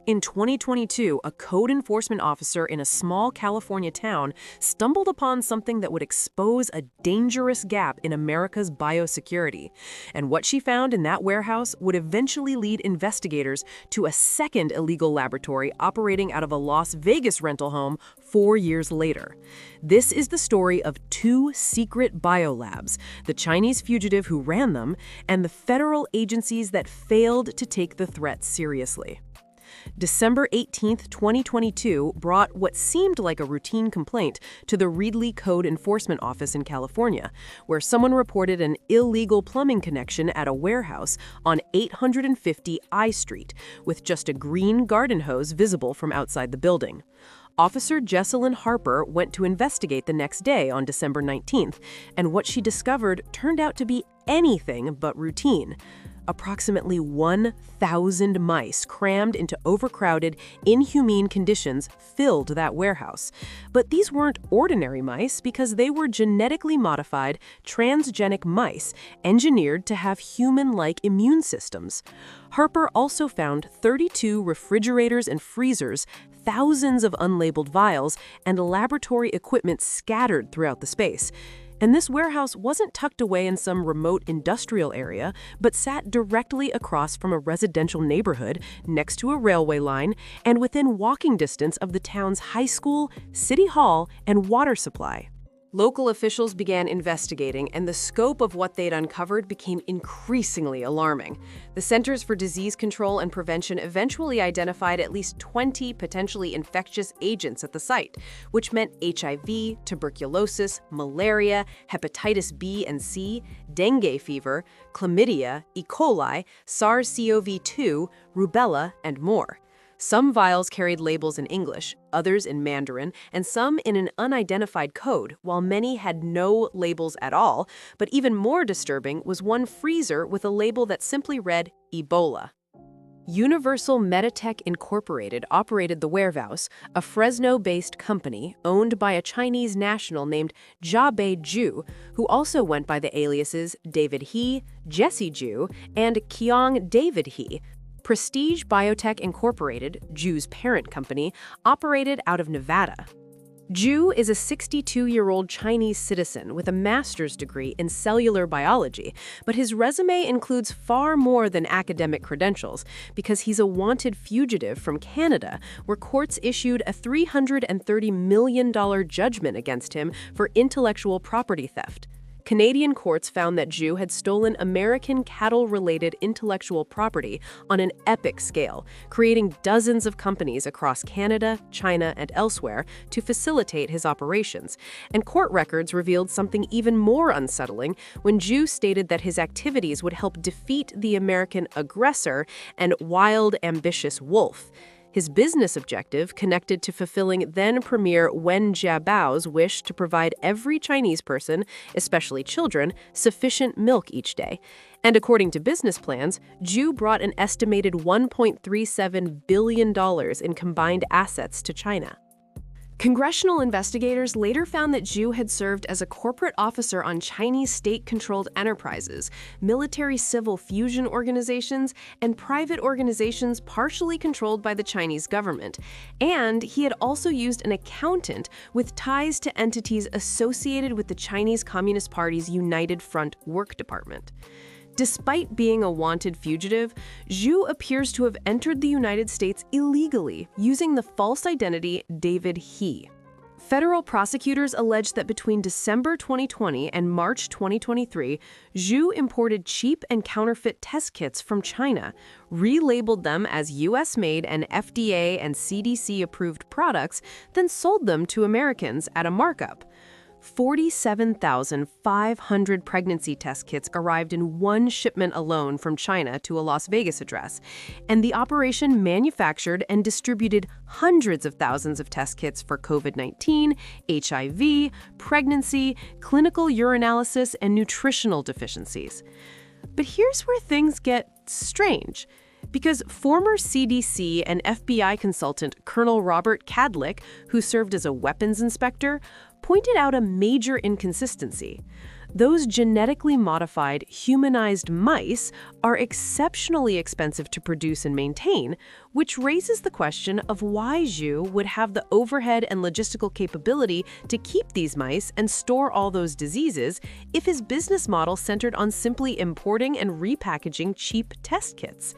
In 2022, a code enforcement officer in a small California town stumbled upon something that would expose a dangerous gap in America's biosecurity. And what she found in that warehouse would eventually lead investigators to a second illegal laboratory operating out of a Las Vegas rental home 4 years later. This is the story of two secret biolabs, the Chinese fugitive who ran them, and the federal agencies that failed to take the threat seriously. December 18, 2022 brought what seemed like a routine complaint to the Reedley Code Enforcement Office in California, where someone reported an illegal plumbing connection at a warehouse on 850 I Street, with just a green garden hose visible from outside the building. Officer Jessalyn Harper went to investigate the next day on December 19th, and what she discovered turned out to be anything but routine. Approximately 1,000 mice crammed into overcrowded, inhumane conditions filled that warehouse. But these weren't ordinary mice because they were genetically modified, transgenic mice engineered to have human-like immune systems. Harper also found 32 refrigerators and freezers, thousands of unlabeled vials, and laboratory equipment scattered throughout the space. And this warehouse wasn't tucked away in some remote industrial area, but sat directly across from a residential neighborhood, next to a railway line, and within walking distance of the town's high school, city hall, and water supply. Local officials began investigating, and the scope of what they'd uncovered became increasingly alarming. The Centers for Disease Control and Prevention eventually identified at least 20 potentially infectious agents at the site, which meant HIV, tuberculosis, malaria, hepatitis B and C, dengue fever, chlamydia, E. coli, SARS-CoV-2, rubella, and more. Some vials carried labels in English, others in Mandarin, and some in an unidentified code, while many had no labels at all. But even more disturbing was one freezer with a label that simply read Ebola. Universal Meditech Incorporated operated the warehouse, a Fresno-based company owned by a Chinese national named Jia Bei Zhu, who also went by the aliases David He, Jesse Zhu, and Qiang David He. Prestige Biotech Incorporated, Zhu's parent company, operated out of Nevada. Zhu is a 62-year-old Chinese citizen with a master's degree in cellular biology, but his resume includes far more than academic credentials because he's a wanted fugitive from Canada, where courts issued a $330 million judgment against him for intellectual property theft. Canadian courts found that Zhu had stolen American cattle-related intellectual property on an epic scale, creating dozens of companies across Canada, China, and elsewhere to facilitate his operations. And court records revealed something even more unsettling when Zhu stated that his activities would help defeat the American aggressor and wild, ambitious wolf. His business objective connected to fulfilling then-Premier Wen Jiabao's wish to provide every Chinese person, especially children, sufficient milk each day. And according to business plans, Zhu brought an estimated $1.37 billion in combined assets to China. Congressional investigators later found that Zhu had served as a corporate officer on Chinese state-controlled enterprises, military-civil fusion organizations, and private organizations partially controlled by the Chinese government. And he had also used an accountant with ties to entities associated with the Chinese Communist Party's United Front Work Department. Despite being a wanted fugitive, Zhu appears to have entered the United States illegally, using the false identity David He. Federal prosecutors alleged that between December 2020 and March 2023, Zhu imported cheap and counterfeit test kits from China, relabeled them as US-made and FDA and CDC-approved products, then sold them to Americans at a markup. 47,500 pregnancy test kits arrived in one shipment alone from China to a Las Vegas address, and the operation manufactured and distributed hundreds of thousands of test kits for COVID-19, HIV, pregnancy, clinical urinalysis, and nutritional deficiencies. But here's where things get strange. Because former CDC and FBI consultant Colonel Robert Kadlec, who served as a weapons inspector, pointed out a major inconsistency. Those genetically modified, humanized mice are exceptionally expensive to produce and maintain, which raises the question of why Zhu would have the overhead and logistical capability to keep these mice and store all those diseases if his business model centered on simply importing and repackaging cheap test kits.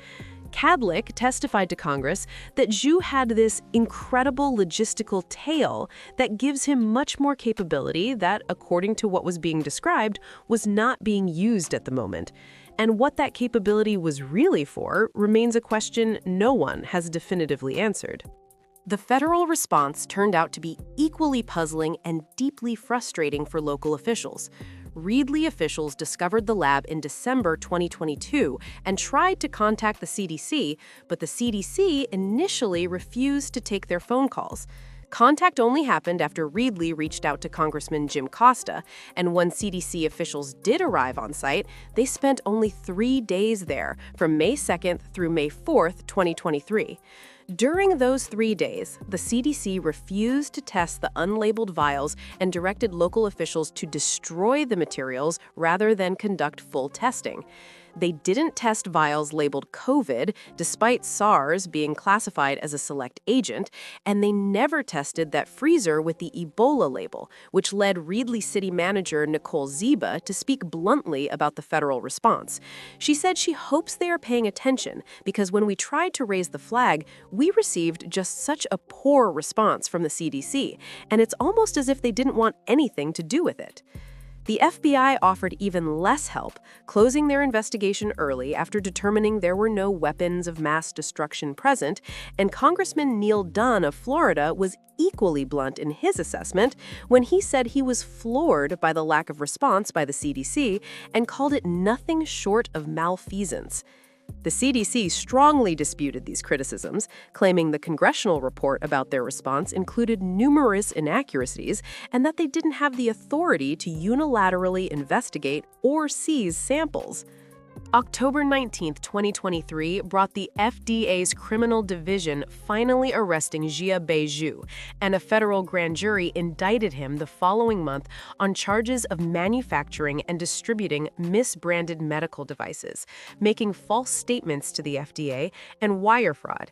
Cadlick testified to Congress that Zhu had this incredible logistical tail that gives him much more capability that, according to what was being described, was not being used at the moment. And what that capability was really for remains a question no one has definitively answered. The federal response turned out to be equally puzzling and deeply frustrating for local officials. Reedley officials discovered the lab in December 2022 and tried to contact the CDC, but the CDC initially refused to take their phone calls. Contact only happened after Reedley reached out to Congressman Jim Costa, and when CDC officials did arrive on site, they spent only 3 days there, from May 2nd through May 4th, 2023. During those 3 days, the CDC refused to test the unlabeled vials and directed local officials to destroy the materials rather than conduct full testing. They didn't test vials labeled COVID, despite SARS being classified as a select agent, and they never tested that freezer with the Ebola label, which led Reedley City Manager Nicole Ziba to speak bluntly about the federal response. She said she hopes they are paying attention because when we tried to raise the flag, we received just such a poor response from the CDC, and it's almost as if they didn't want anything to do with it. The FBI offered even less help, closing their investigation early after determining there were no weapons of mass destruction present, and Congressman Neil Dunn of Florida was equally blunt in his assessment when he said he was floored by the lack of response by the CDC and called it nothing short of malfeasance. The CDC strongly disputed these criticisms, claiming the Congressional report about their response included numerous inaccuracies and that they didn't have the authority to unilaterally investigate or seize samples. October 19, 2023 brought the FDA's criminal division finally arresting Jia Bei Zhu, and a federal grand jury indicted him the following month on charges of manufacturing and distributing misbranded medical devices, making false statements to the FDA, and wire fraud.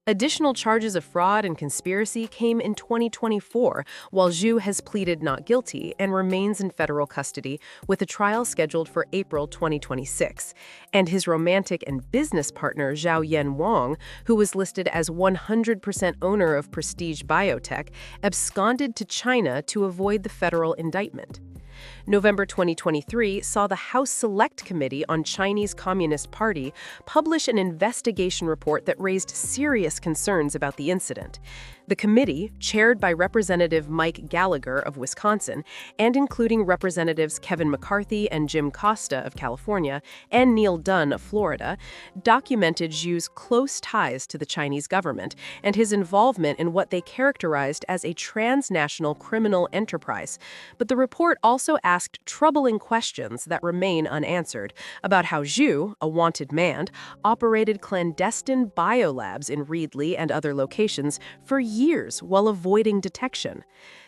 Additional charges of fraud and conspiracy came in 2024, while Zhu has pleaded not guilty and remains in federal custody, with a trial scheduled for April 2026. And his romantic and business partner, Zhaoyan Wang, who was listed as 100% owner of Prestige Biotech, absconded to China to avoid the federal indictment. November 2023 saw the House Select Committee on Chinese Communist Party publish an investigation report that raised serious concerns about the incident. The committee, chaired by Representative Mike Gallagher of Wisconsin, and including Representatives Kevin McCarthy and Jim Costa of California, and Neil Dunn of Florida, documented Zhu's close ties to the Chinese government and his involvement in what they characterized as a transnational criminal enterprise. But the report also asked troubling questions that remain unanswered about how Zhu, a wanted man, operated clandestine biolabs in Reedley and other locations for years while avoiding detection.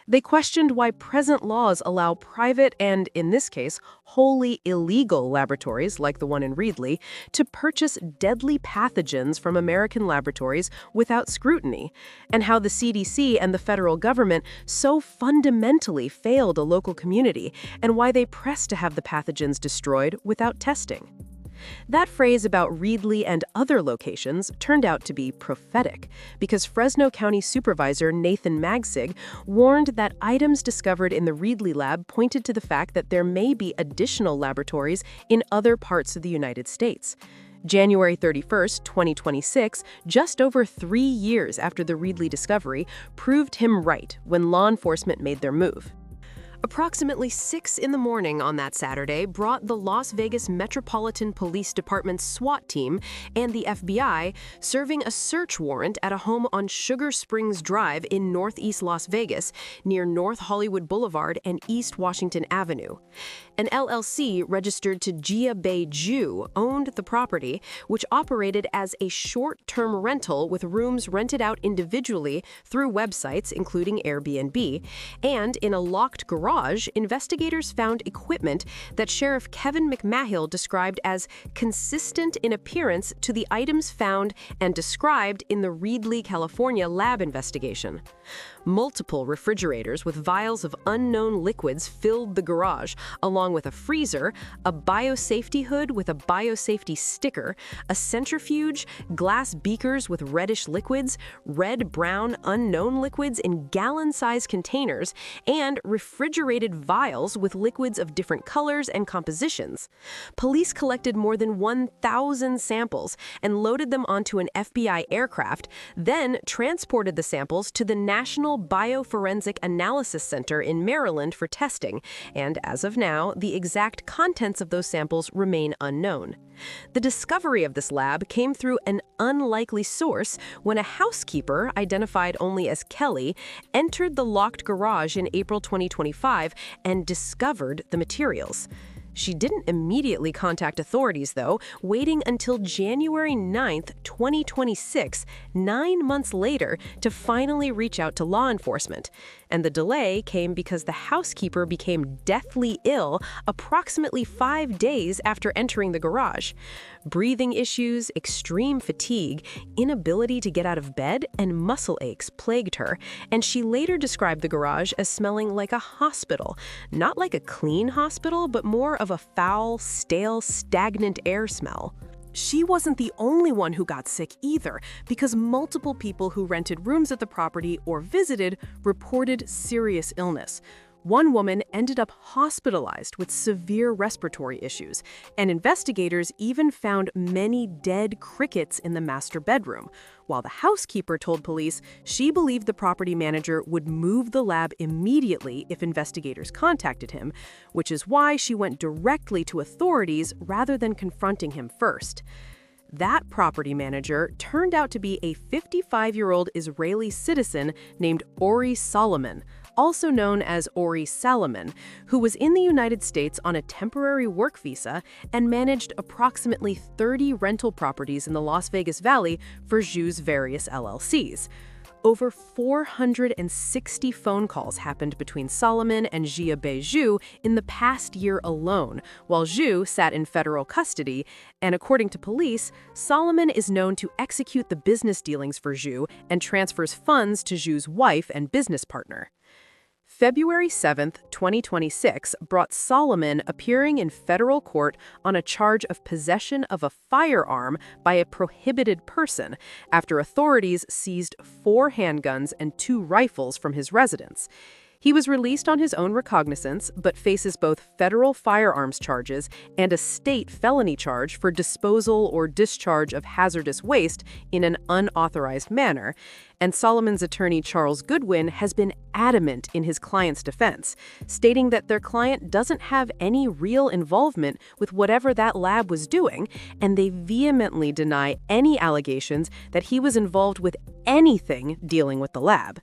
They questioned why present laws allow private and, in this case, wholly illegal laboratories, like the one in Reedley, to purchase deadly pathogens from American laboratories without scrutiny, and how the CDC and the federal government so fundamentally failed a local community, and why they pressed to have the pathogens destroyed without testing. That phrase about Reedley and other locations turned out to be prophetic, because Fresno County Supervisor Nathan Magsig warned that items discovered in the Reedley lab pointed to the fact that there may be additional laboratories in other parts of the United States. January 31, 2026, just over 3 years after the Reedley discovery, proved him right when law enforcement made their move. Approximately 6 in the morning on that Saturday brought the Las Vegas Metropolitan Police Department's SWAT team and the FBI serving a search warrant at a home on Sugar Springs Drive in northeast Las Vegas, near North Hollywood Boulevard and East Washington Avenue. An LLC registered to Jia Bei Zhu owned the property, which operated as a short-term rental with rooms rented out individually through websites including Airbnb, and in a locked garage garage, investigators found equipment that Sheriff Kevin McMahill described as consistent in appearance to the items found and described in the Reedley, California lab investigation. Multiple refrigerators with vials of unknown liquids filled the garage, along with a freezer, a biosafety hood with a biosafety sticker, a centrifuge, glass beakers with reddish liquids, red-brown unknown liquids in gallon-sized containers, and refrigerated vials with liquids of different colors and compositions. Police collected more than 1,000 samples and loaded them onto an FBI aircraft, then transported the samples to the National Bioforensic Analysis Center in Maryland for testing, and as of now, the exact contents of those samples remain unknown. The discovery of this lab came through an unlikely source when a housekeeper, identified only as Kelly, entered the locked garage in April 2025 and discovered the materials. She didn't immediately contact authorities, though, waiting until January 9th, 2026, 9 months later, to finally reach out to law enforcement. And the delay came because the housekeeper became deathly ill approximately 5 days after entering the garage. Breathing issues, extreme fatigue, inability to get out of bed, and muscle aches plagued her, and she later described the garage as smelling like a hospital. Not like a clean hospital, but more of a foul, stale, stagnant air smell. She wasn't the only one who got sick either, because multiple people who rented rooms at the property or visited reported serious illness. One woman ended up hospitalized with severe respiratory issues, and investigators even found many dead crickets in the master bedroom, while the housekeeper told police she believed the property manager would move the lab immediately if investigators contacted him, which is why she went directly to authorities rather than confronting him first. That property manager turned out to be a 55-year-old Israeli citizen named Ori Solomon, also known as Ori Salomon, who was in the United States on a temporary work visa and managed approximately 30 rental properties in the Las Vegas Valley for Zhu's various LLCs. Over 460 phone calls happened between Solomon and Jia Bei Zhu in the past year alone, while Zhu sat in federal custody, and according to police, Solomon is known to execute the business dealings for Zhu and transfers funds to Zhu's wife and business partner. February 7, 2026, brought Solomon appearing in federal court on a charge of possession of a firearm by a prohibited person after authorities seized 4 handguns and 2 rifles from his residence. He was released on his own recognizance, but faces both federal firearms charges and a state felony charge for disposal or discharge of hazardous waste in an unauthorized manner. And Solomon's attorney, Charles Goodwin, has been adamant in his client's defense, stating that their client doesn't have any real involvement with whatever that lab was doing, and they vehemently deny any allegations that he was involved with anything dealing with the lab.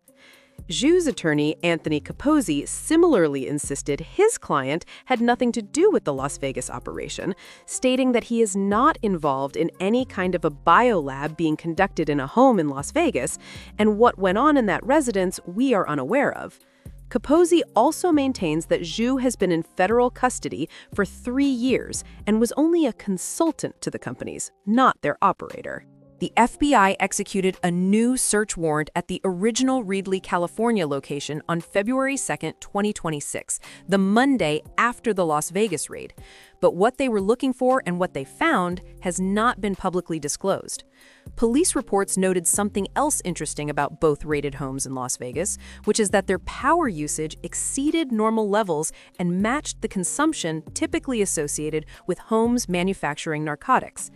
Zhu's attorney, Anthony Capozzi, similarly insisted his client had nothing to do with the Las Vegas operation, stating that he is not involved in any kind of a biolab being conducted in a home in Las Vegas, and what went on in that residence we are unaware of. Capozzi also maintains that Zhu has been in federal custody for 3 years and was only a consultant to the companies, not their operator. The FBI executed a new search warrant at the original Reedley, California location on February 2, 2026, the Monday after the Las Vegas raid. But what they were looking for and what they found has not been publicly disclosed. Police reports noted something else interesting about both raided homes in Las Vegas, which is that their power usage exceeded normal levels and matched the consumption typically associated with homes manufacturing narcotics.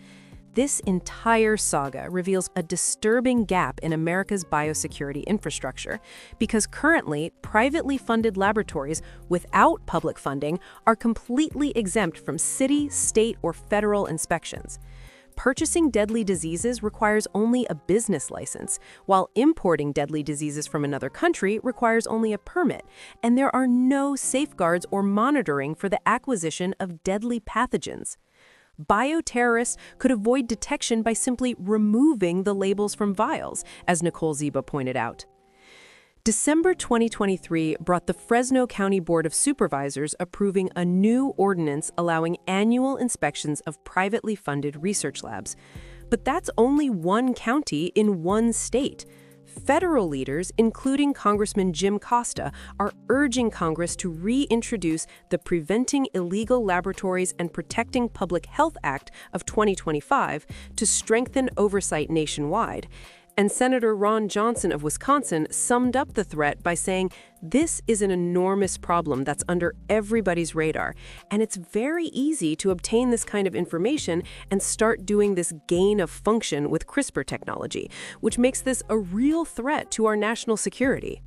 This entire saga reveals a disturbing gap in America's biosecurity infrastructure, because currently, privately funded laboratories without public funding are completely exempt from city, state, or federal inspections. Purchasing deadly diseases requires only a business license, while importing deadly diseases from another country requires only a permit, and there are no safeguards or monitoring for the acquisition of deadly pathogens. Bioterrorists could avoid detection by simply removing the labels from vials, as Nicole Ziba pointed out. December 2023 brought the Fresno County Board of Supervisors approving a new ordinance allowing annual inspections of privately funded research labs. But that's only one county in one state. Federal leaders, including Congressman Jim Costa, are urging Congress to reintroduce the Preventing Illegal Laboratories and Protecting Public Health Act of 2025 to strengthen oversight nationwide. And Senator Ron Johnson of Wisconsin summed up the threat by saying, "This is an enormous problem that's under everybody's radar, and it's very easy to obtain this kind of information and start doing this gain of function with CRISPR technology, which makes this a real threat to our national security."